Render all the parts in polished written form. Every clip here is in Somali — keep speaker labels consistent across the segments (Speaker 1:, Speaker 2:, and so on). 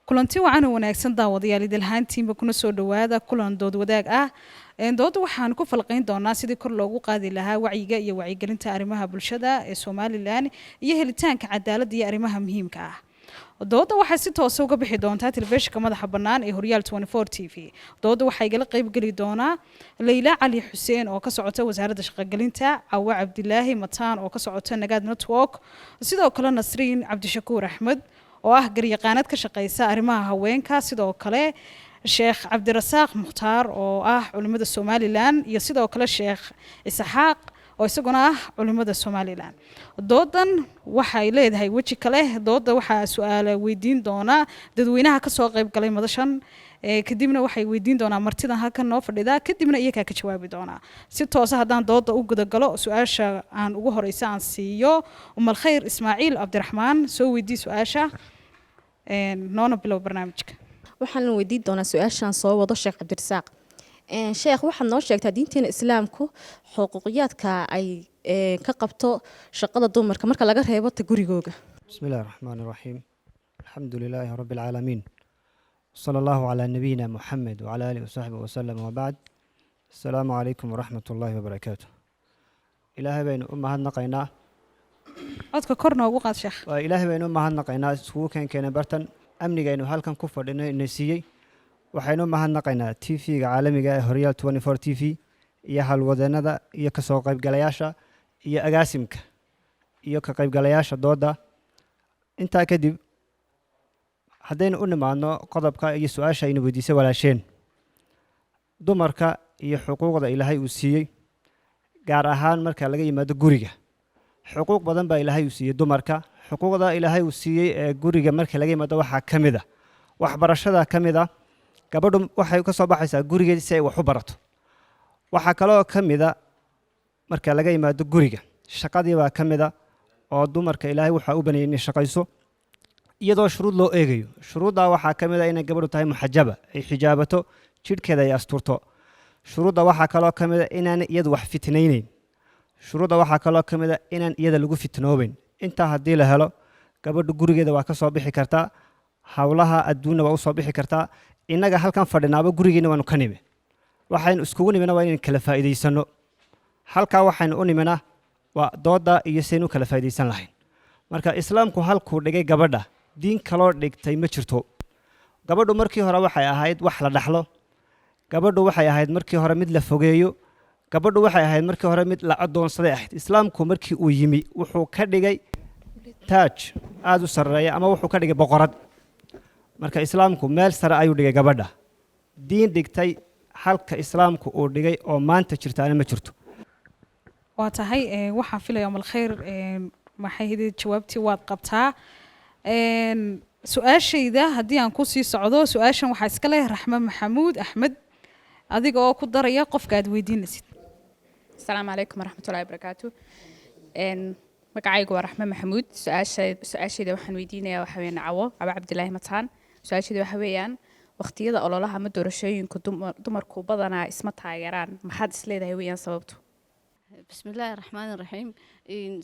Speaker 1: kulanti wacan oo wanaagsan daawadayaal idilhaantiinba kuna soo dhawaada kulan dood wadaag ah dooda waxaan ku falqayn doonaa sidii kor loogu qaadi lahaa wacyiga iyo wacyigelinta arrimaha bulshada ee Soomaaliland iyo helitaanka cadaaladda iyo arrimaha muhiimka ah dooda waxay si toos ah uga bixi doontaa telefishinka madaxa bannaan ee Horyaal 24 TV dooda waxay gala qayb gali doonaa Leila Cali Xuseen oo ka socota wasaaradda shaqagelinta Awa Cabdilaahi Mataan oo ka socota Nagad Network sidoo kale Nasriin Cabdishakuur Axmed oo ah garyaqaanad ka shaqeysa arrimaha haweenka sidoo kale Sheekh Cabdirasaaq Muxtaar oo ah culimada Soomaaliland iyo sidoo kale Sheekh Isaxaaq oo isaguna ah culimada Soomaaliland doodan waxay leedahay waji kale dooda waxa su'aalo weydiin doona dadweynaha ka soo qayb galay madashan kadibna waxay weydiin doonaa martida halkan noo fadhida kadibna iyaga ka jawaabi doona si toos ah hadaan dooda u guda galo su'aasha aan ugu horeysa aan siiyo umal khayr Ismaaciil Cabdiraxmaan soo weydii su'aasha noona bilow barnaamijka
Speaker 2: waxaan weydiin doonaa su'aashan soo wado Sheekh Cabdirasaaq sheekh waxaad noo sheegtaa diinteena islaamku xuquuqiyaadka ay ka qabto shaqada dumarka marka laga reebo ta gurigooga
Speaker 3: bismillaahir rahmaanir rahiim alxamdulilaahi rabbil caalamiin sallallahu ala nabiyina muhammad wa ala alihi wa sahbihi wa sallam wa ba'd assalaamu calaykum waraxmatullaahi wabarakaatuh ilaahay baynu u mahadnaqaynaa
Speaker 1: codka korna ugu qaad sheekh
Speaker 3: waa ilaahay baynu u mahadnaqaynaa isugu keenay bartan amnigaynu halkan ku fadhino inay siiyey waxaynu mahadnaqaynaa TV-ga caalamiga ee Horyaal 24 TV iyo halwadeennada iyo ka soo qaybgalayaasha iyo agaasimka iyo ka qaybgalayaasha dooda intaa kadib haddaynu u nimaadno qodobka iyo su'aasha aynu weydiisay walaasheen dumarka iyo xuquuqda ilaahay uu siiyey gaar ahaan marka laga yimaado guriga xuquuq badan baa ilaahay uu siiyey dumarka xuquuqda ilaahay uu siiyey ee guriga marka laga yimaado waxaa ka mid ah waxbarashada ka mid ah gabadhu waxay ka soo baxaysaa gurigeeda si ay wax u barato waxa kale oo ka mid ah marka laga yimaado guriga shaqadii baa ka mid ah oo dumarka ilaahay waxa u baneeyay inay shaqayso iyadoo shuruud loo eegayo shuruudda waxaa ka mid ah inay gabadhu tahay muxajaba ay xijaabato jidhkeeda ay asturto shuruudda waxaa kaloo ka mid ah inaan iyadu wax fitnaynayn shuruudda waxaa kaloo ka mid ah inaan iyada lagu fitnoobayn intaa haddii la helo gabadhu gurigeeda waa ka soo bixi kartaa hawlaha adduunna waa u soo bixi kartaa innaga halkan fadhinaaba gurigeena waanu ka nimi waxaynu iskugu nimina waa inaynu kala faa'iidaysano halkaa waxaynu u nimina waa dooda iyo saynu kala faa'iidaysan lahayn marka islaamku halkuu dhigay gabadha diin kaloo dhigtay ma jirto gabadhu markii hore waxay ahayd wax la dhaxlo gabadhu waxay ahayd markii hore mid la fogeeyo gabadhu waxay ahayd markii hore mid la adoonsaday ahayd islaamku markii uu yimi wuxuu ka dhigay taaj aad u sarreeya ama wuxuu ka dhigay boqorad marka islaamku meel sare ayuu dhigay gabadha diin dhigtay halka islaamku uu dhigay oo maanta jirtaana ma jirto
Speaker 1: waa tahay waxaan filayaa umal khayr maxay hidid jawaabtii waad qabtaa su'aashayda haddii aan ku sii socdo su'aashan waxaa iska leh Raxma Maxamuud Axmed adiga oo ku daraya qofka aad weydiinaysid
Speaker 4: السلام عليكم ورحمة الله وبركاته magacaygu waa Raxma Maxamuud su'aashayda waxaan weydiinayaa waxa weeyaan Awa Cabdilaahi Mataan su'aashayda waxa weeyaan waqtiyada ololaha ama doorashooyinka dumarku badanaa isma taageeraan maxaad isleedahay weeyaan sababtu
Speaker 5: bismillaahi raxmaani raxiim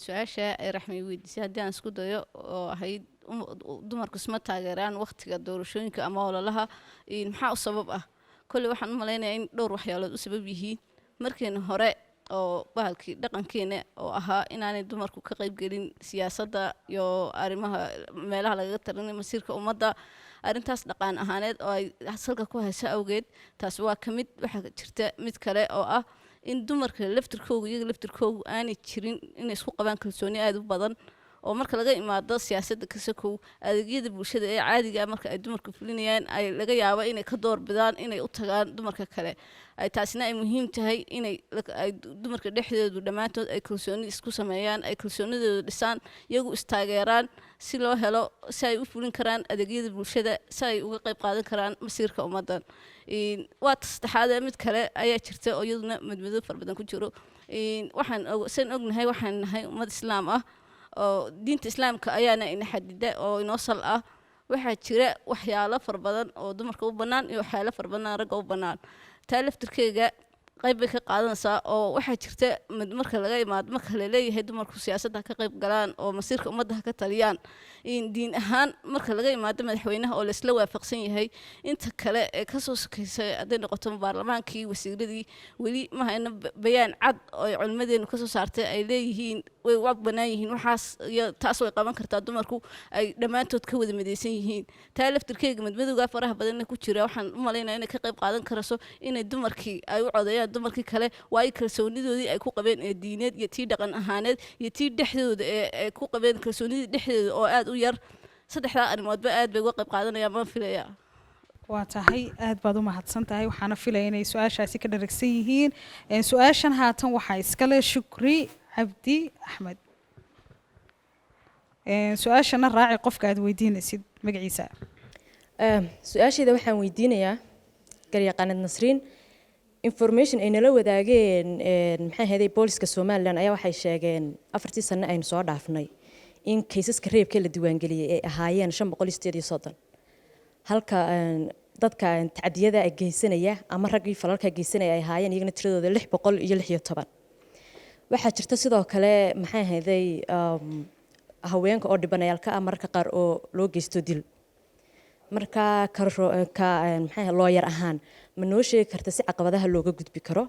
Speaker 5: su'aasha ay Raxma weydiisay haddii aan isku dayo oo ahayd dumarku isma taageeraan waqtiga doorashooyinka ama ololaha maxaa u sabab ah kulli waxaan u maleynayaa in dhowr waxyaalood u sabab yihiin markiina hore oo bahalkii dhaqankeena oo ahaa inaanay dumarku ka qayb gelin siyaasadda iyo arrimaha meelaha lagaga talinay masiirka ummadda arrintaas dhaqan ahaaneed oo ay salka ku hayso awgeed taas waa ka mid waxa jirta mid kale oo ah in dumarka iyaga laftirkoogu aanay jirin inay isku qabaan kalsooni aad u badan oo marka laga imaado siyaasadda ka sokow adeegyada bulshada ee caadiga ah marka ay dumarku fulinayaan ay laga yaabo inay ka doorbidaan inay u tagaan dumarka kale ay taasina ay muhiim tahay inay dumarka dhexdoodu dhammaantood ay kalsooni isku sameeyaan ay kalsoonidooda dhisaan iyagu istaageeraan si loo helo si ay u fulin karaan adeegyada bulshada si ay uga qayb qaadan karaan masiirka ummaddan waa saddexaad mid kale ayaa jirta oo iyaduna madmadow fara badan ku jiro waxaan ognahay waxaan nahay ummad islaam ah oo diinta islaamka ayaana ina xadida oo inoo sal ah waxaa jira waxyaalo fara badan oo dumarka u bannaan iyo waxyaalo fara badan ragga u bannaan taa laftirkeega qayb bay ka qaadanaysaa oo waxaa jirta marka laga imaado marka la leeyahay dumarku siyaasadda ka qayb galaan oo masiirka ummadda ka taliyaan in diin ahaan marka laga imaado madaxweynaha oo la isla waafaqsan yahay inta kale ee ka soo sokeysay hadday noqoto baarlamaankii wasiiradii weli ma hayno bayaan cad oo ay culimadeenu ka soo saartay ay leeyihiin way u bannaan yihiin waxaas iyo taas way qaban kartaa dumarku ay dhammaantood ka wada midaysan yihiin taa laftirkeega madmadowga faraha badanna ku jira waxaan u malaynayaa inay ka qayb qaadan karayso inay dumarkii ay u codeeyaan dumarkii kale waayo kalsoonidoodii ay ku qabeen ee diineed iyo tii dhaqan ahaaneed iyo tii dhexdooda ee ku qabeen kalsoonidii dhexdooda oo aad u yar saddexdaa arrimoodba aad bay uga qayb qaadanayaan baan filayaa
Speaker 1: waa tahay aad baad u mahadsan tahay waxaana filaya inay su-aashaasi ka dharagsan yihiin su-aashan haatan waxaa iskale Shukri Cabdi Axmed su-aashana raaci qofka aad weydiinaysid magaciisa
Speaker 2: su-aasheeda waxaan weydiinayaa garyaqaanad Nasriin information ay nala wadaageen maxay ahayd booliska Soomaaliland ayaa waxay sheegeen 4 sano aynu soo dhaafnay in kaysaska reebka la diiwaangeliyay ay ahaayeen 538 halka dadka tacadiyada ay geysanaya ama raggii falalka geysanaya ay ahaayeen iyagana tiradooda 616 waxaa jirta sidoo kale maxay ahayd haweenka oo dhibanayaalka marka qaar oo loo geysto dil marka maxay lawyer ahaan ma noo sheegi karta si caqabadaha looga gudbi karo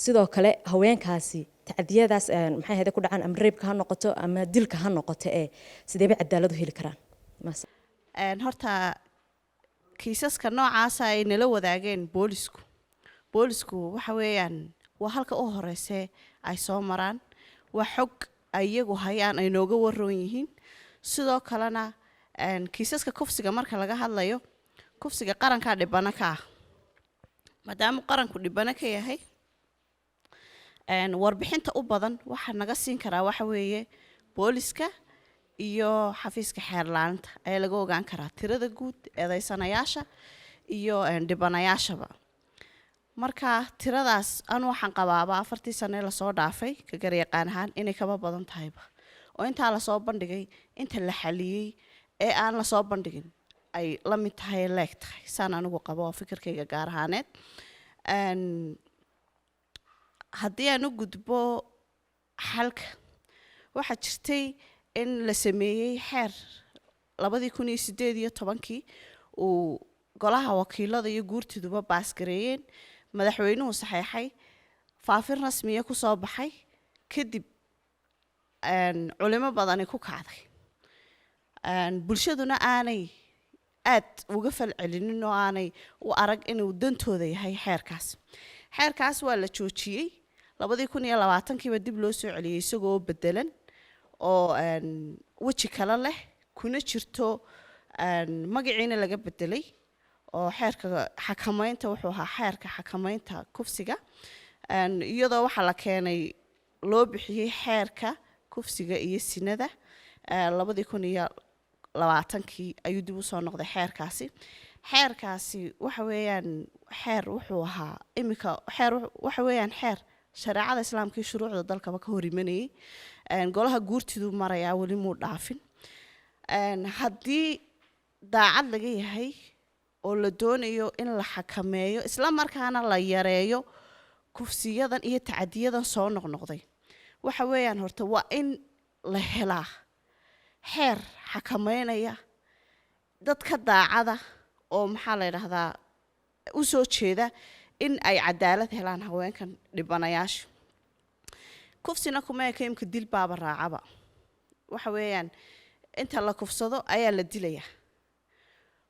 Speaker 2: sidoo kale haweenkaasi tacadiyadaas maxay ahayd ku dhacaan ama reebka ha noqoto ama dilka ha noqoto ee sidee bay cadaalad u heli karaan
Speaker 6: horta kiisaska noocaas ay nala wadaageen boolisku waxa weeyaan waa halka u horeysa ay soo maraan waa xog ay iyagu hayaan ay nooga waroon yihiin sidoo kalena kiisaska kufsiga marka laga hadlayo kufsiga qaranka dhibana ka ah maadaama qaranku dhibana ka yahay warbixinta u badan waxa naga siin karaa waxa weeye booliska iyo xafiiska xeerlaanta ayaa laga ogaan karaa tirada guud eedeysanayaasha iyo dhibanayaashaba marka tiradaas aan waxaan qabaaba 4 sano la soo dhaafay ka garyaqaan ahaan inay kaba badan tahayba oo inta la soo bandhigay inta la xaliyay ee aan la soo bandhigin ay la mid tahay leeg tahay saan anigu qabo fikirkayga gaar ahaaneed haddii aan u gudbo xalka waxa jirtay in la sameeyay xeer 2018 uu golaha wakiilada iyo guurtiduba baas gareeyeen madaxweynuhu saxeexay faafin rasmiya ku soo baxay kadib culimo badan ku kacday bulshaduna aanay aad uga falcelinin oo aanay u arag inuu dantooda yahay xeerkaas waa la joojiyay 2020 dib loo soo celiyay isagoo bedelan oo waji kala leh kuna jirto magaciina laga bedelay oo xeerka xakamaynta wuxuu ahaa xeerka xakamaynta kufsiga iyadoo waxa la keenay loo bixiyay xeerka kufsiga iyo sinada 2020 ayuu dib u soo noqday xeerkaasi waxa weeyaan xeer wuxuu ahaa imika xeer waxa weeyaan xeer shareecada islaamka iyo shuruucda dalkaba ka hor imanayay golaha guurtidu marayaa weli muu dhaafin haddii daacad laga yahay oo la doonayo in la xakameeyo isla markaana la yareeyo kufsiyadan iyo tacadiyadan soo noqnoqday waxa weeyaan horta waa in la helaa xeer xakameynaya dadka daacada oo maxaa la yiraahdaa u soo jeeda in ay cadaalad helaan haweenkan dhibanayaasha kufsina kuma ekeemka dil baaba raacaba waxa weeyaan inta la kufsado ayaa la dilayaa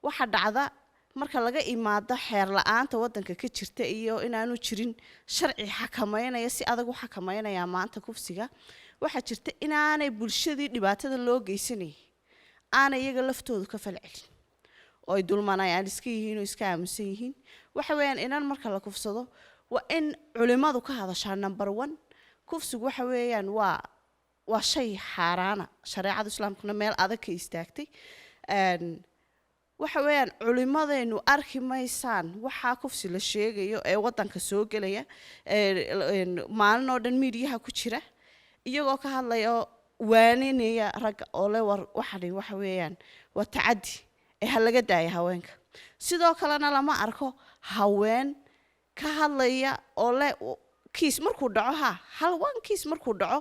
Speaker 6: waxa dhacda marka laga imaado xeer la'aanta wadanka ka jirta iyo inaanu jirin sharci xakameynaya si adag u xakameynaya maanta kufsiga waxa jirta inaanay bulshadii dhibaatada loo geysanay aanay iyaga laftoodu ka falcelin oo ay dulmanayaan iska yihiin oo iska aamusan yihiin waxa weeyaan inaan marka la kufsado waa in culimadu ka hadashaa number 1 kufsigu waxa weeyaan waa shay xaaraana shareecada islaamkuna meel adag ka istaagtay waxa weeyaan culimadeenu arki maysaan waxa kufsi la sheegayo ee wadanka soo galaya maalin oo dhan miidiyaha ku jira iyagoo ka hadlaya waaninaya rag oo le war waxa weeyaan waa tacadi ee laga daaya haweenka sidoo kalena lama arko haween ka hadlaya oo le kiis markuu dhaco hal one kiis markuu dhaco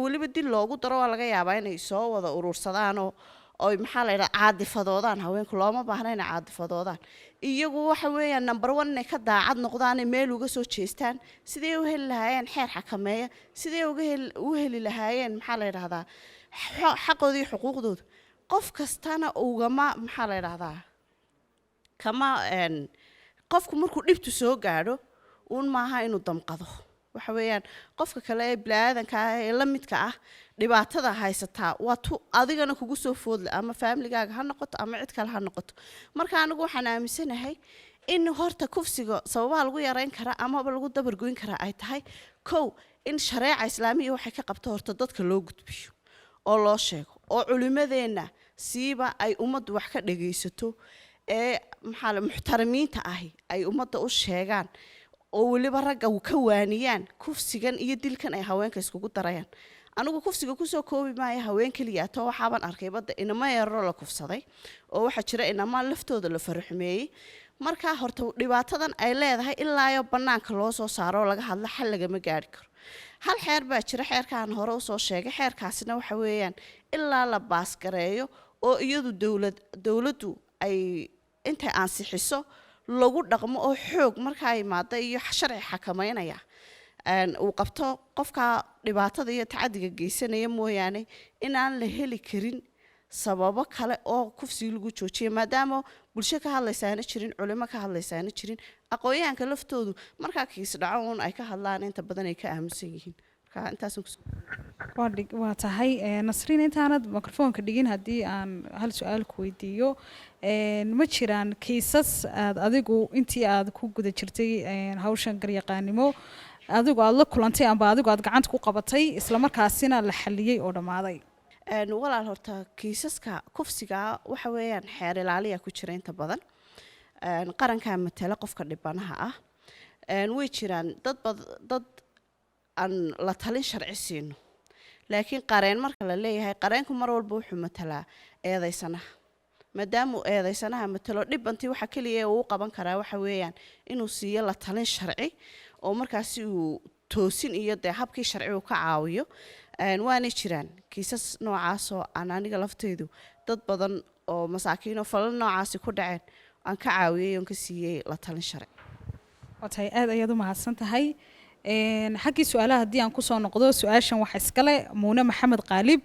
Speaker 6: weliba dil loogu daro waa laga yaabaa inay soo wada urursadaan oo maxaa la yidhaha caadifadoodaan haweenku looma baahna inay caadifadoodaan iyagu waxa weeyaan number one inay ka daacad noqdaan meel uga soo jeestaan sidee u heli lahaayeen xeer xakameeya sidee u heli lahaayeen maxaa la yidhahdaa xaqoodii xuquuqdooda qof kastana ugama maxaa la yidhahdaa kama qofku markuu dhibtu soo gaadho uun maaha inuu damqado waxa weeyaan qofka kale ee bini'aadanka ah ee la midka ah dhibaatada haysataa waa tu adigana kugu soo foodle ama faamiligaaga ha noqoto ama cid kale ha noqoto marka anigu waxaan aaminsanahay in horta kufsiga sababaha lagu yareyn karaa amaba lagu dabargoyn karaa ay tahay kow in shareeca islaamiya waxay ka qabto horta dadka loo gudbiyo oo loo sheego oo culimadeenna siiba ay ummaddu wax ka dhagaysato ee maxaa la muxtarimiinta ahi ay ummadda u sheegaan oo weliba ragga ka waaniyaan kufsigan iyo dilkan ay haweenka iskugu darayaan anigu kufsiga kusoo koobi maayo haween keliya to waxaaban arkay badda inama yaroo la kufsaday oo waxaa jira inama laftooda la faraxumeeyey markaa horta dhibaatadan ay leedahay ilaayo bannaanka loo soo saaro oo laga hadlo xal lagama gaari karo hal xeer baa jira xeerkaan hore usoo sheegay xeerkaasina waxa weeyaan ilaa la baasgareeyo oo iyadu dowladdu ay intay ansixiso lagu dhaqmo oo xoog markaa imaada iyo sharci xakameynaya uu qabto qofka dhibaatada iyo tacadiga geysanaya mooyaane inaan la heli karin sababo kale oo kufsiga lagu joojiya maadaama bulsho ka hadlaysaana jirin culimo ka hadlaysaana jirin aqoonyahanka laftoodu markaa kiis dhaco uun ay ka hadlaan inta badan ay ka aaminsan yihiin marka intaasan
Speaker 1: waa tahay nasriin intaanad mikrofoonka dhigin haddii aan hal su-aal ku weydiiyo ma jiraan kiisas aad adigu intii aad ku guda jirtay hawshan garyaqaanimo adigu aad la kulantay amba adigu aad gacanta ku qabatay isla markaasina la xaliyey oo dhammaaday
Speaker 6: walaal horta kiisaska kufsiga waxa weeyaan xeer ilaaliya ku jira inta badan qarankaa matala qofka dhibanaha ah way jiraan dad aan la talin sharci siino laakiin qareen marka la leeyahay qareenku mar walba wuxuu matalaa eedaysanaha maadaama eedaysanaha matalo dhibantii waxa kaliya uu qaban karaa waxa weeyaan inuu siiyo la talin sharci oo markaasi uu toosin iyo dee habkii sharci uu ka caawiyo waana jiraan kiisas noocaas oo aan aniga lafteedu dad badan oo masaakiin oo falal noocaasi ku dhaceen aan ka caawiyey oon ka siiyey la talin sharci
Speaker 1: waa tahay aad ayaad u mahadsan tahay xaggii su-aalaha haddii aan kusoo noqdo su-aashan waxa iskale muune maxamed qaalib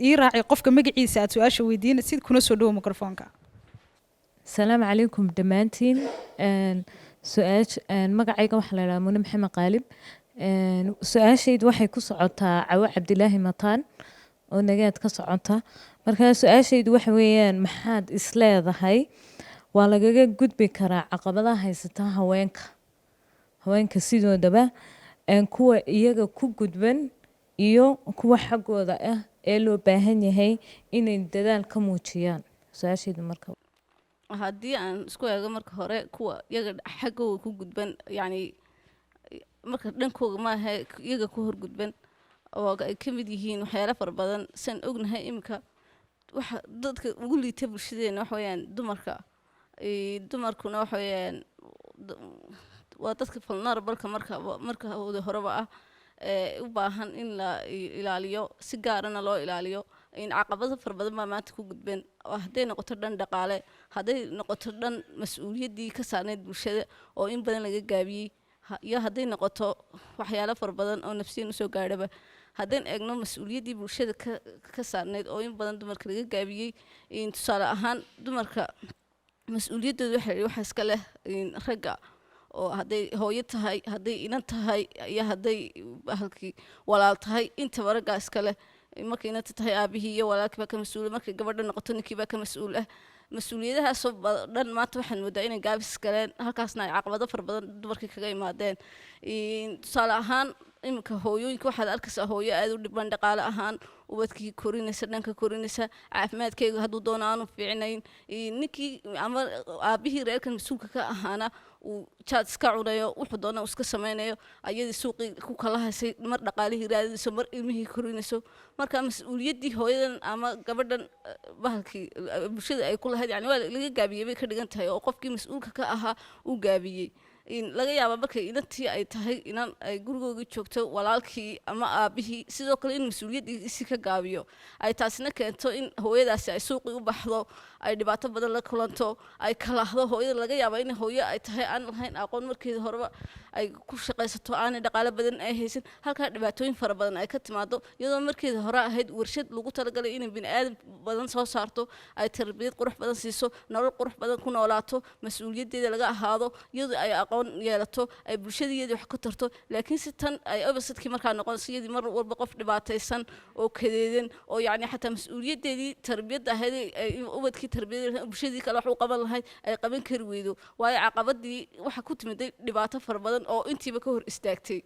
Speaker 1: ii raaci qofka magaciisa aad su-aasha weydiinaysid kuna soo dhowo mikrofoonka
Speaker 7: السلام عليكم دمانتين سؤال مقعيقا وحلا لامون محمد قالب سؤال شيد waxay ku socotaa Cawo Cabdilaahi Mataan oo nagaad ka socota marka su'aal shaydu waxa weeyaan maxaad isleedahay waa lagaga gudbi karaa caqabadaha haysata haweenka sidoodaba kuwa iyaga ku gudban iyo kuwa xaqooda ah ee loo baahan yahay inay dadaal ka muujiyaan su'aashaydu marka
Speaker 5: haddii aan isku eego marka hore kuwa iyaga xaggooda ku gudban yacni marka dhankooga maaha iyaga ku horgudban oo ay ka mid yihiin waxyaalo fara badan san ognahay iminka waxa dadka ugu liita bulshadeena waxa weeyaan dumarkuna waxa weeyaan waa dadka vulnerable-ka marka horeba ah u baahan in la ilaaliyo si gaarana loo ilaaliyo in caqabado fara badan baa maanta ku gudbeen hadday noqoto dhan dhaqaale hadday noqoto dhan mas-uuliyaddii ka saarneyd bulshada oo in badan laga gaabiyey iyo hadday noqoto waxyaalo fara badan oo nafsiyan usoo gaadhaba haddaan eegno mas-uuliyaddii bulshada ka saarneyd oo in badan dumarka laga gaabiyey tusaale ahaan dumarka mas-uuliyaddooda waxa iska leh ragga oo hadday hooyo tahay hadday inan tahay iyo hadday halkii walaal tahay intaba raggaa iska leh markay inanta tahay aabihii iyo walaalkii baa ka mas-uula markay gabadha noqoto ninkii baa ka mas-uul ah mas-uuliyadahaasoo dhan maanta waxaan moodaa inay gaabis galeen halkaasna ay caqabado fara badan dumarkii kaga imaadeen tusaale ahaan iminka hooyooyinka waxaad arkaysaa hooyo aad u dhiban dhaqaale ahaan ubadkii korinaysa dhanka korinaysa caafimaadkeega hadduu doono aanu fiicinayn ninkii ama aabihii reerkan mas-uulka ka ahaana uu jaad iska cunayo wuxuu doona iska samaynayo ayadii suuqii ku kala haysay mar dhaqaalihii raadinayso mar ilmihii korinayso marka mas-uuliyaddii hooyadan ama gabadhan bahalkii bulshada ay ku lahayd yani waa laga gaabiyey bay ka dhigan tahay oo qofkii mas-uulka ka ahaa uu gaabiyey laga yaabo markay inantii ay tahay inan ay gurigoogii joogto walaalkii ama aabihii sidoo kale in mas-uuliyaddiisi ka gaabiyo ay taasina keento in hooyadaasi ay suuqii u baxdo ay dhibaato badan la kulanto ay kalahdo hooyada laga yaabo in hooyo ay tahay aan lahayn aqoon markeeda horeba ay ku shaqaysato aanay dhaqaale badan ay haysan halkaa dhibaatooyin fara badan ay ka timaado iyadoo markeeda hore ahayd warshad lagu talagalay inay bini'aadam badan soo saarto ay tarbiyad qurux badan siiso nolol qurux badan ku noolaato mas-uuliyaddeeda laga ahaado iyadoo ay aqoon yeelato ay bulshadeedii wax ku tarto laakiin si tan ay obasadkii markaa noqonayso iyadii mar walba qof dhibaataysan oo kadeedan oo yacni xataa mas-uuliyaddeedii tarbiyadda ahayd ay ubadkii tarbiyada bulshadii kale wax u qaban lahayd ay qaban kari weydo waayo caqabadii waxa ku timiday dhibaato fara badan oo intiiba ka hor istaagtay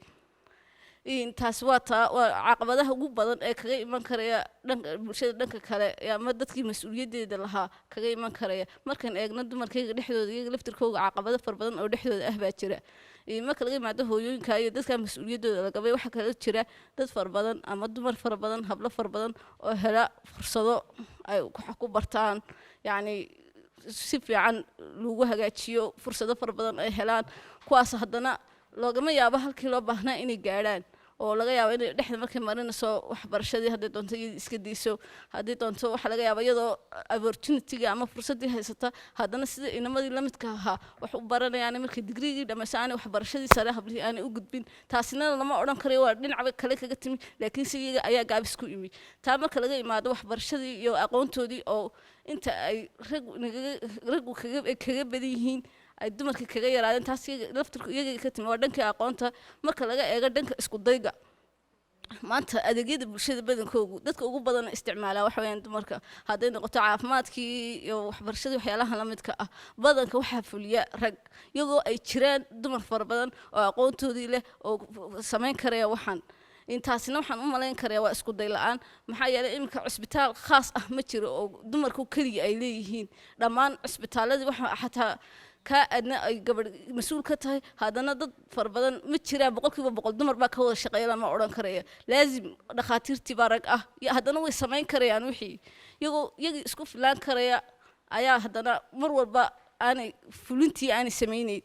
Speaker 5: taas waa caqabadaha ugu badan ee kaga iman karaya dhanka bulshada dhanka kale ama dadkii mas-uuliyaddeeda lahaa kaga iman karaya markaan eegno dumarkayga dhexdooda iyaga laftirkooga caqabado fara badan oo dhexdooda ah baa jira marka laga yimaado hooyooyinka iyo dadka mas-uuliyaddooda lagabay waxaa kala jira dad fara badan ama dumar fara badan hablo fara badan oo hela fursado ay wax ku bartaan yacni si fiican lagu hagaajiyo fursado fara badan ay helaan kuwaas haddana loogama yaabo halkii loo baahnaa inay gaadhaan oo laga yaabo inay dhexda markay marinayso waxbarashadii hadday doonto iyadii iska dayso haddii doonto waxaa laga yaaba iyadoo opportunity-ga ama fursaddii haysata haddana sida inamadii la midka ahaa wax u baranayaan markay digrigii dhammayso aanay waxbarashadii sare hablihii aanay u gudbin taasina lama odhan karayo waa dhinacba kale kaga timi laakiin si iyaga ayaa gaabis ku imi taa marka laga imaado waxbarashadii iyo aqoontoodii oo inta ay raggu kaga badan yihiin ay dumarkii kaga yaraadeen taas laftirku iyaga ka timi waa dhankii aqoonta marka laga eego dhanka isku dayga maanta adeegyada bulshada badankoogu dadka ugu badan isticmaalaa waxa weeyaan dumarka hadday noqoto caafimaadkii iyo waxbarashadii waxyaalaha la midka ah badanka waxaa fuliya rag iyagoo ay jiraan dumar fara badan oo aqoontoodii leh oo samayn karaya waxaan intaasina waxaan u malayn karayaa waa isku day la-aan maxaa yeelay iminka cusbitaal khaas ah ma jiro oo dumarku keliya ay leeyihiin dhammaan cusbitaaladii waxa xataa kaa adna ay gabadh mas-uul ka tahay haddana dad fara badan ma jiraan 100% dumar baa ka wada shaqeeya lama odhan karaya laazim dhakhaatiirtii baa rag ah iyo haddana way samayn karayaan wixii iyagii isku filaan karaya ayaa haddana mar walba aanay fulintii aanay samaynayn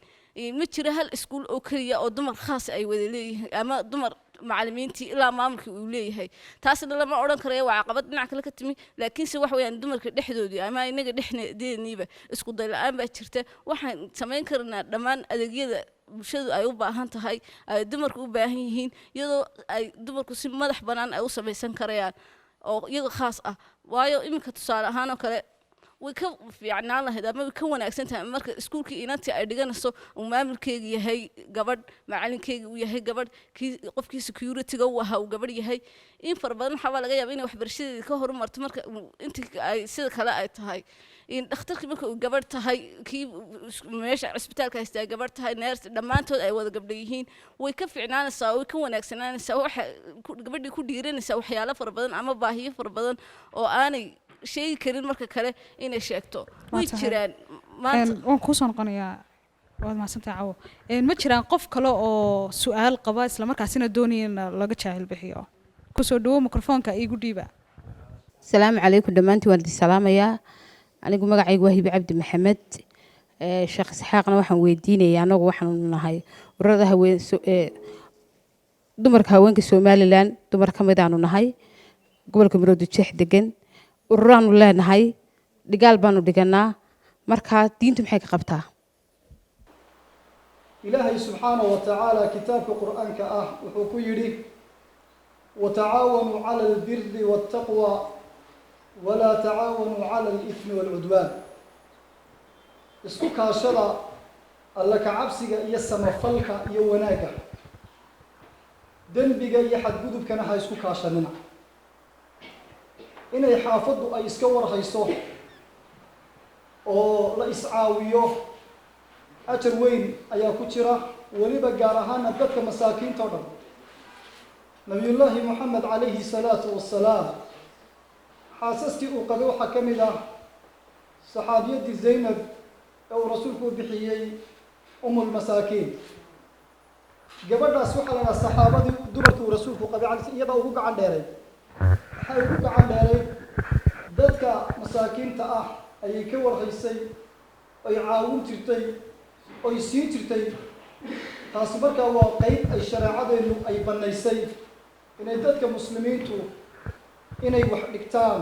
Speaker 5: ma jiro hal iskuul oo keliya oo dumar khaas ay wada leeyihiin ama dumar macallimiintii ilaa maamulkii uu leeyahay taasna lama odhan karayo waa caqabad dhinac kale ka timi laakiinse wax weeyaan dumarka dhexdoodii ama inaga dhexdeedniiba isku day la-aan baa jirta waxaan samayn karnaa dhammaan adeegyada bulshadu ay u baahan tahay ay dumarku u baahan yihiin iyadoo ay dumarku si madax bannaan ay u samaysan karayaan oo iyaga khaas ah waayo iminka tusaale ahaan oo kale way ka fiicnaan lahayd ama way ka wanaagsan tahay marka iskuulkii inantii ay dhiganayso uu maamulkeega yahay gabadh macalinkeega uu yahay gabadh qofkii security-ga uu ahaa uu gabadh yahay in fara badan waxaa laga yaabaa inay waxbarashadeeda ka horumarto marka intii ay sida kale ay tahay in dhakhtarkii marka uu gabadh tahay kii meesha cisbitaalka haystaa gabadh tahay neers dhammaantood ay wada gabdho yihiin way ka fiicnaanaysaa way ka wanaagsanaanaysaa waxa gabadhii ku dhiiranaysaa waxyaalo fara badan ama baahiyo fara badan oo aanay sheegi karin marka kale inay sheegto way jiraan
Speaker 1: waan kuu soo noqonayaa waad mahadsantahay cawo ma jiraan qof kale oo su-aal qaba isla markaasina doonaya in laga jaahil bixiyo kusoo dhawo mikrofoonka iigu dhiiba
Speaker 8: asalaamu calaykum dhammaantiin waan idin salaamayaa anigu magacaygu waa hibi cabdi maxamed sheekh isxaaqna waxaan weydiinayaa anagu waxaanu nahay ururada dumarka haweenka somalilan dumar ka mid aanu nahay gobolka maroodijeex degan ururaanu leenahay dhigaal baanu dhiganaa markaa diintu maxay ka qabtaa
Speaker 9: ilaahay subxaanahu watacaala kitaabka qur-aanka ah wuxuu ku yidhi watacaawanuu cala albiri waataqwa walaa tacaawanuu cala alifmi waalcudwaan isku kaashada alla kacabsiga iyo samafalka iyo wanaagga dembiga iyo xadgudubkana ha isku kaashanina inay xaafaddu ay iska warhayso oo la iscaawiyo ajar weyn ayaa ku jira weliba gaar ahaana dadka masaakiinta o dhan nabiyullaahi moxamed calayhi salaatu wassalaam xaasaskii uu qabay waxaa ka mid ah saxaabiyadii zaynab ee uu rasuulku u bixiyey umulmasaakiin gabadhaas waxaa la dhaha saxaabadii dumarkii uu rasuulku qabay iyadaa ugu gacan dheeray waxay ugu gacan dheeray dadka masaakiinta ah ayay ka warhaysay oy caawin jirtay oy siin jirtay taasi markaa waa qeyb ay shareecadeenu ay bannaysay inay dadka muslimiintu inay wax dhigtaan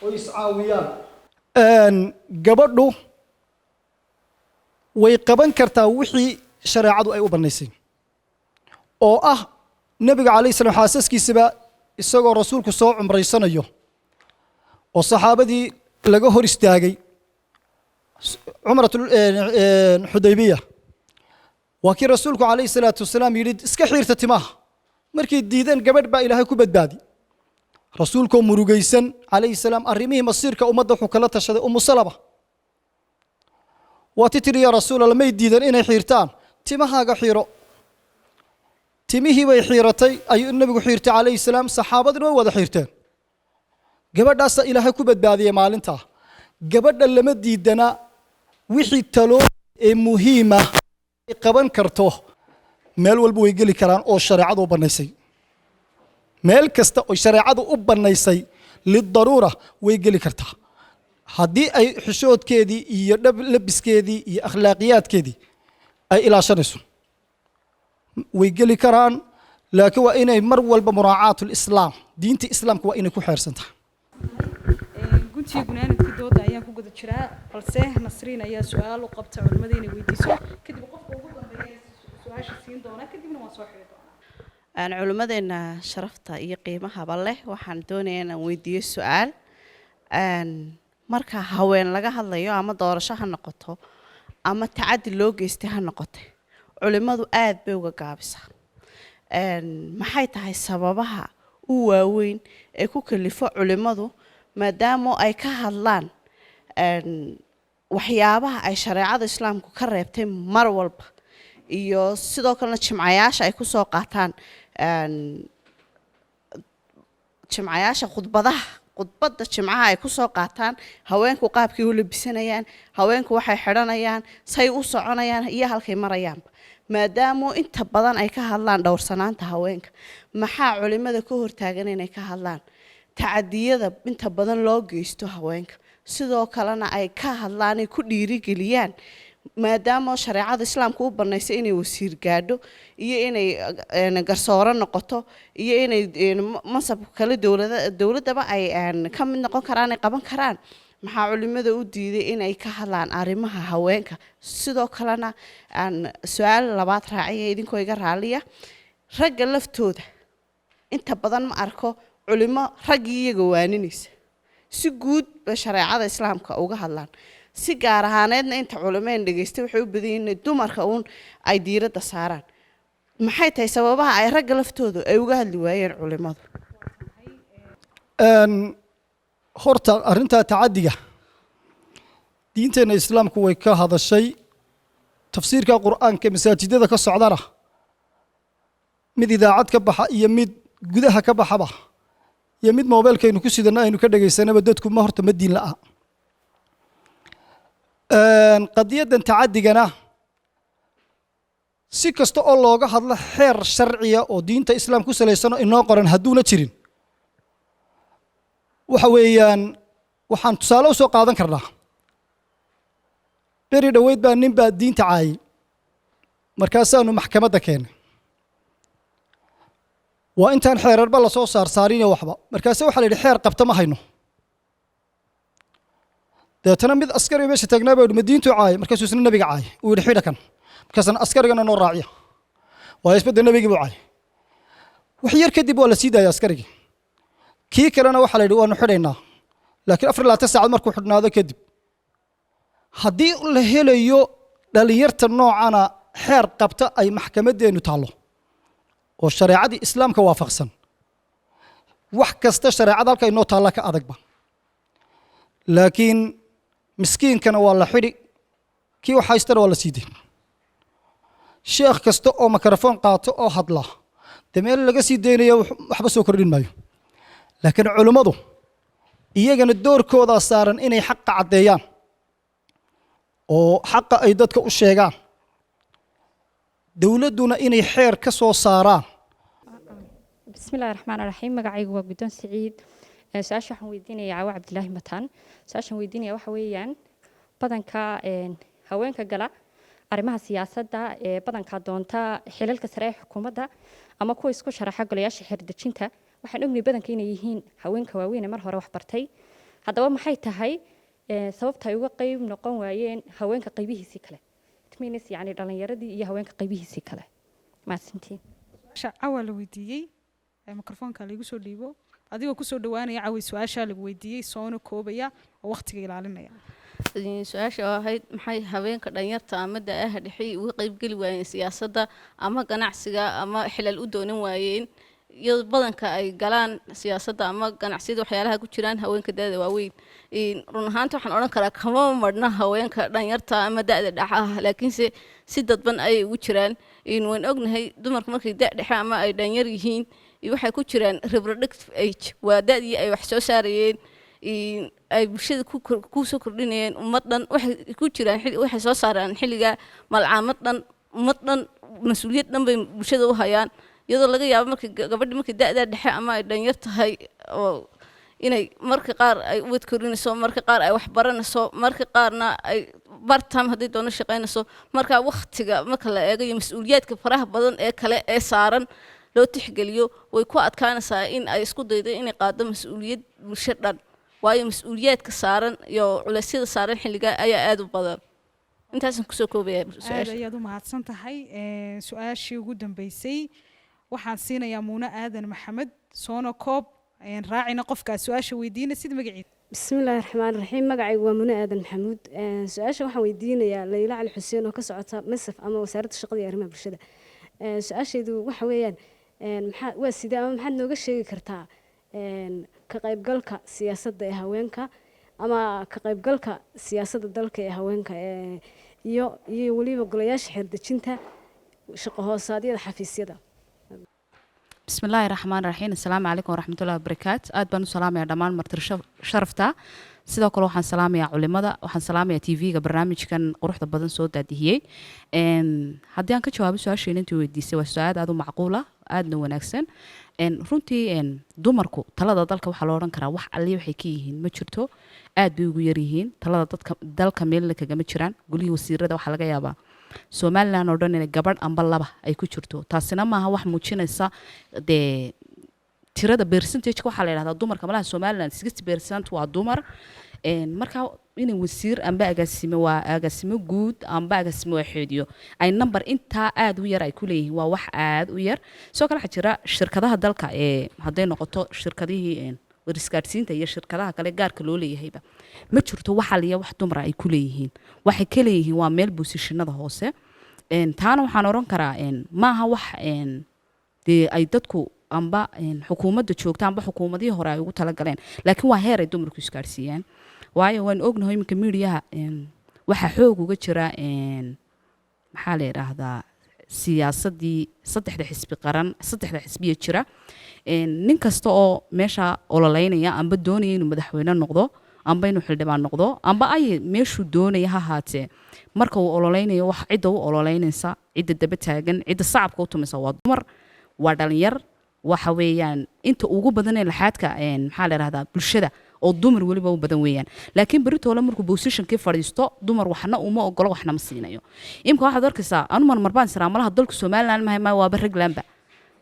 Speaker 9: oo iscaawiyaan. Gabadhu way qaban kartaa wixii shareecadu ay u bannaysay oo ah nabiga calayhi salaam xaasaskiisaba isagoo rasuulku soo cumraysanayo oo saxaabadii laga hor istaagay cumratul xudaybiya waa kii rasuulku calayhi salaatu wasalaam yidhi iska xiirta timaha markay diideen gabadh baa ilaahay ku badbaadi rasuulkoo murugaysan calayhi salaam arrimihii masiirka ummadda wuxuu kala tashaday umu salama waa ti tiri yaa rasuulallah may diidan inay xiirtaan timahaaga xiiro timihii bay xiiratay ayuu nabigu xiirtay calayhi salaam saxaabadina way wada xiirteen gabadhaasaa ilaahay ku badbaadiyey maalintaa gabadha lama diidana wixii talo ee muhiima ay qaban karto meel walba way geli karaan oo shareecadu u bannaysay meel kasta oo shareecadu u bannaysay lidaruura way geli kartaa haddii ay xishoodkeedii iyo labiskeedii iyo akhlaaqiyaadkeedii ay ilaashanayso way geli karaan laakiin waa inay mar walba muraacaatu lislaam diinta islaamka waa inay ku xeersantahay.
Speaker 1: guntiga gunaanadkii dooda ayaan ku guda jiraa balse Nasriin ayaa su'aal u qabta culimada inay weydiiso kadib qofka ugu dambeeya su'aasha siin doona kadibna waan soo xiri doonaa.
Speaker 6: Culimadeena sharafta iyo qiimahaba leh waxaan doonayaa inaan weydiiyo su'aal marka haween laga hadlayo ama doorasho ha noqoto ama tacaddi loo geystay ha noqotay culimadu aad bay uga gaabisaa maxay tahay sababaha u waaweyn ee ku kalifo culimadu maadaama ay ka hadlaan waxyaabaha ay shareecada islaamku ka reebtay mar walba iyo sidoo kalena jimcayaasha ay ku soo qaataan jimcayaasha khudbadda jimcaha ay ku soo qaataan haweenku qaabkii u labisanayaan haweenku waxay xidhanayaan say u soconayaan iyo halkay marayaanba maadaama inta badan ay ka hadlaan dhowrsanaanta haweenka maxaa culimada ka hortaagan inay ka hadlaan tacadiyada inta badan loo geysto haweenka sidoo kalena ay ka hadlaan ay ku dhiirigeliyaan maadaama shareecada islaamku u banaysay inay wasiir gaadho iyo inay garsooro noqoto iyo inay mansab kale dowladaba ay ka mid noqon karaan ay qaban karaan maxaa culimada u diiday inay ka hadlaan arrimaha haweenka sidoo kalena su'aal labaad raaciya idinkoo iga raaliya ragga laftooda inta badan ma arko culimo raggii iyaga waaninaysa si guud ba shareecada islaamka uga hadlaan si gaar ahaaneedna inta culimeen dhageystay waxay u badan yihiin dumarka uun ay diiradda saaraan maxay tahay sababaha ay ragga laftooda ay uga hadli waayeen culimadu
Speaker 9: horta arrinta tacadiga diinteena islaamku way ka hadashay tafsiirka quraanka masaajidada ka socdana mid idaacad ka baxa iyo mid gudaha ka baxaba iyo mid mobilkaynu ku sidana aynu ka dhageysanaba dadku ma horta ma diin la'a qadiyadan tacadigana si kasta oo looga hadlo xeer sharciya oo diinta islaamku ku saleysan inoo qoran haduuna jirin waxa weeyaan waxaan tusaale u soo qaadan karnaa beri dhaweyd baa nin baa diinta caayay markaasaanu maxkamadda keenay waa intaan xeerarba la soo saarin waxba markaase waxaa la yidhi xeer qabta ma hayno deetana mid askari meesha taagnaa baa yidhi ma diintu caayay markaasuu isna nabiga caayay uu yidhi xidha kan markaasna askarigana noo raaciya waa isbadda nabigii buu caayay wax yar kadib waa la sii daayay askarigii kii kalena waxaa la yidhi waanu xidhaynaa laakiin 24 saacad markuu xidhnaado kadib haddii la helayo dhalinyarta noocana xeer qabta ay maxkamadeenu taalo oo shareecadii islaamka waafaqsan wax kasta shareecada halka inoo taala ka adagba laakiin miskiinkana waa la xidhi kii wax haystana waa la siidey sheekh kasta oo mikrofon qaato oo hadla meel laga sii deynayo waxba soo kordhin maayo laakiin culimadu iyagana doorkooda saaran inay xaq cadeeyaan oo xaq ay dadka u sheegaan dawladuna inay xeer ka soo saaraan
Speaker 10: bismillaahir rahmaanir rahiim magacaygu waa Guddoon Siciid su'aasha waxaan weydiinayaa Caawa Cabdilaahi Mataan su'aashan weydiinaya waxa weeyaan badanka haweenka gala arrimaha siyaasadda ee badanka doonta xilalka sare ee xukuumadda ama kuwa isku sharaxa golayaasha xeerdejinta waxaan ognahay badanka inay yihiin haweenka waaweyn ee mar hore wax bartay haddaba maxay tahay sababta ay uga qayb noqon waayeen haweenka qaybihiisii kale tminis yani dhalinyaradii iyo haweenka qaybihiisii kale maasantiin
Speaker 1: cawa la weydiiyey mikrofoonka lagu soo dhiibo adigoo kusoo dhawaanaya cawi su-aasha lagu weydiiyey soona koobaya oo waqtiga ilaalinaya
Speaker 5: su-aasha oo ahayd maxay haweenka dhalinyarta ama da-aha dhexe uga qaybgeli waayeen siyaasadda ama ganacsiga ama xilal u doonan waayeen iyadoo badanka ay galaan siyaasadda ama ganacsiyada waxyaalaha ku jiraan haweenka da-da waaweyn run ahaanta waxaan odhan karaa kama marna haweenka dhalinyarta ama da-da dhexe ah laakiinse si dadban ayay ugu jiraan waan ognahay dumarku markay da dhexe ama ay dhalinyar yihiin waxay ku jiraan reproductive age waa da-dii ay wax soo saarayeen ay bulshada ku soo kordhinayeen ummad dhan waxay ku jiraan waxay soo saaraan xilliga malcaamad dhan ummad dhan mas-uuliyad dhan bay bulshada u hayaan iyadoo laga yaabo markay gabadhi markay da-da dhexe ama ay dhalinyar tahay oo inay marka qaar ay ubad korinayso marka qaar ay wax baranayso marka qaarna ay bartime haddii doono shaqaynayso marka waqtiga marka la eego iyo mas-uuliyaadka faraha badan ee kale ee saaran loo tixgeliyo way ku adkaanaysaa in ay isku daydo inay qaado mas-uuliyad bulsho dhan waayo mas-uuliyaadka saaran iyo culeysyada saaran xilliga ayaa aada u badan intaasaan kusoo koobaya
Speaker 1: aad ayaad u mahadsan tahay su-aashii ugu dambeysay waxaan siinayaa muune aadan maxamed soona koob raacina qofkaa su-aasha weydiina sida magaciisa
Speaker 11: بسم الله الرحمن الرحيم مقعي ومنى آدم محمود سؤال waxaan weydiinayaa Layla Cali Xuseen oo ka socota Masaf ama wasaaradda shaqada iyo arrimaha bulshada su'aasheedu waxa weeyaan waa sidee ama maxaad nooga sheegi kartaa ka qaybgalka siyaasadda ee haweenka ama ka qaybgalka siyaasadda dalka ee haweenka iyo waliba golayaasha xeerdejinta shaqo hoosaadyada xafiisyada
Speaker 12: بسم الله الرحمن الرحيم السلام عليكم ورحمة الله وبركاته آد بانو سلام يا دمان مرتر شرفتا sidoo kale waxaan salaamayaa culimada waxaan salaamayaa TV-ga barnaamijkan quruxda badan soo daadihiyay haddii aan ka jawaabo su-aasheena intii weydiisay waa su-aal aad u macquul ah aadna wanaagsan runtii dumarku talada dalka waxaa loo odhan karaa wax alli waxay ka yihiin ma jirto aad bay ugu yar yihiin talada dalka meelna kagama jiraan gulihii wasiirada waxaa laga yaabaa Somaliland oo dhan inay gabadh amba laba ay ku jirto taasina maaha wax muujinaysa dee tirada percentage waxa la yiraahdaa dumarka malaha Somaliland 60% waa dumar marka inay wasiir amba agaasimo guud amba agaasimo waxeediyo ay number inta aad u yar ay ku leeyihiin waa wax aad u yar soo kala jira shirkadaha dalka haday noqoto shirkadihii warskaarsiinta iyo shirkadaha kale gaarka loo leeyahayba ma jirto waxa liya wax dumar ay ku leeyihiin waxay ka leeyihiin waa meel positionada hoose taana waxaan oran karaa maaha wax ay dadku amba xukuumadda joogta amba xukuumadihii hore ay ugu talagaleen laakiin waa heer ay dumarku iskaarsiiyaan waayo waan ognahay iminka miidiyaha waxa xoog uga jira maxaa la yiraahdaa siyaasadii saddexda xisbi qaran saddexda xisbiya jira nin kasta oo meesha ololeynaya amba doonaya inuu madaxweyne noqdo amba inuu xildhibaan noqdo amba ay meeshuu doonaya ha haatee marka uu ololeynayo wax cidda u ololeynaysa cidda daba taagan cidda sacabka u tumaysa waa dumar waa dhalinyar waxa weeyaan inta ugu badan ee laxaadka maxaa la yiraahdaa bulshada oo dumar waliba u badan weeyaan laakiin beritoole markuu positionkii fadhiisto dumar waxna uma ogolo waxna ma siinayo imka waxaad arkaysaa anu marmarbaan siraamalaha dalka Somaliland ma waaba raglaanba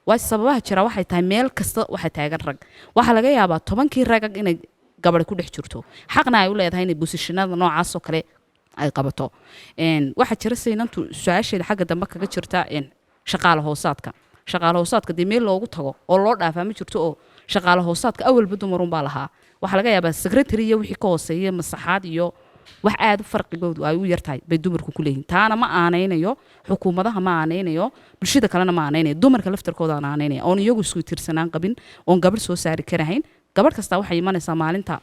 Speaker 12: waa sababaha jira waxay tahay meel kasta waxay taagan rag waxa laga yaabaa 10kii rag inay gabadh ku dhex jirto xaqna ay u leedahay inay positionada noocaas oo kale ay qabato waxa jira siinantu su'aasheeda xagga dambe kaga jirta shaqaale hoosaadka dee meel loogu tago oo loo dhaafaa ma jirto oo shaqaale hoosaadka awalba dumarun baa lahaa waxaa laga yaabaa secretary iyo wixii ka hooseeya masaxaad iyo wax aad u farqigoodu ay u yartahay bay dumarku ku leeyihiin taana ma aanaynayo xukuumadaha ma aanaynayo bulshada kalena ma aanaynayo dumarka laftarkooda aan aanaynayo oon iyagu isku tirsanaan qabin oon gabadh soo saari karahayn gabadh kasta waxay imanaysaa maalinta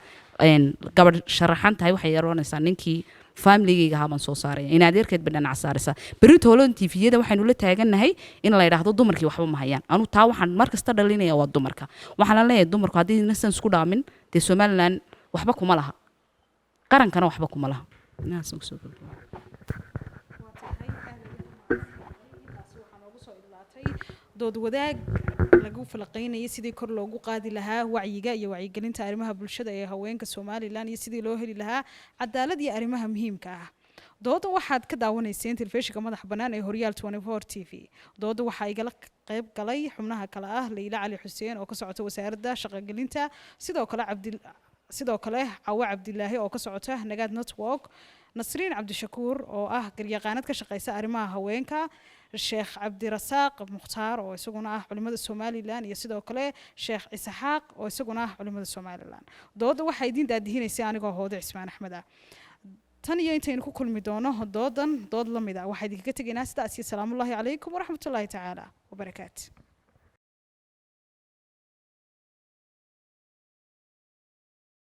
Speaker 12: gabadh sharaxan tahay waxay yaroonaysaa ninkii familygayga haban soo saaray in adeerkeed badhanac saaraysa beritoole TV-yada waxaanu la taaganahay in la yiraahdo dumarkii waxba ma hayaan anu taa waxaan markasta dhalinaya waa dumarka waxaan la leeyahay dumarku haddii nasan isku dhaamin dee Somaliland waxba kuma laha qarankana waxba kuma laha naas ugu soo
Speaker 1: dood wadaag lagu falaqeynayay sidii kor loogu qaadi lahaa wacyiga iyo wacyigelinta arrimaha bulshada ee haweenka Somaliland iyo sidii loo heli lahaa cadaalad iyo arrimaha muhiimka ah dooda waxaad ka daawanayseen telefishinka madaxa bannaan ee horyaal 24 t v dooda waxaa igala qayb galay xubnaha kale ah Leyla Cali Xuseen oo ka socota wasaaradda shaqagelinta sidoo kale Cawa Cabdilaahi oo ka socota Nagaad Network Nasriin Cabdishakuur oo ah garyaqaanad ka shaqeysa arrimaha haweenka Sheekh Cabdirasaaq Mukhtaar oo isaguna ah culimada Somaliland iyo sidoo kale Sheekh Isaxaaq oo isaguna ah culimada Somaliland dooda waxay idin daadihineysay anigoo Hoodo Cismaan Axmed ah tan iyo intaynu ku kulmi doono dood la mid ah waxaa idinkaga tegaynaa sidaas iyo salaamullaahi calaykum waraxmatullaahi tacaala wabarakaatu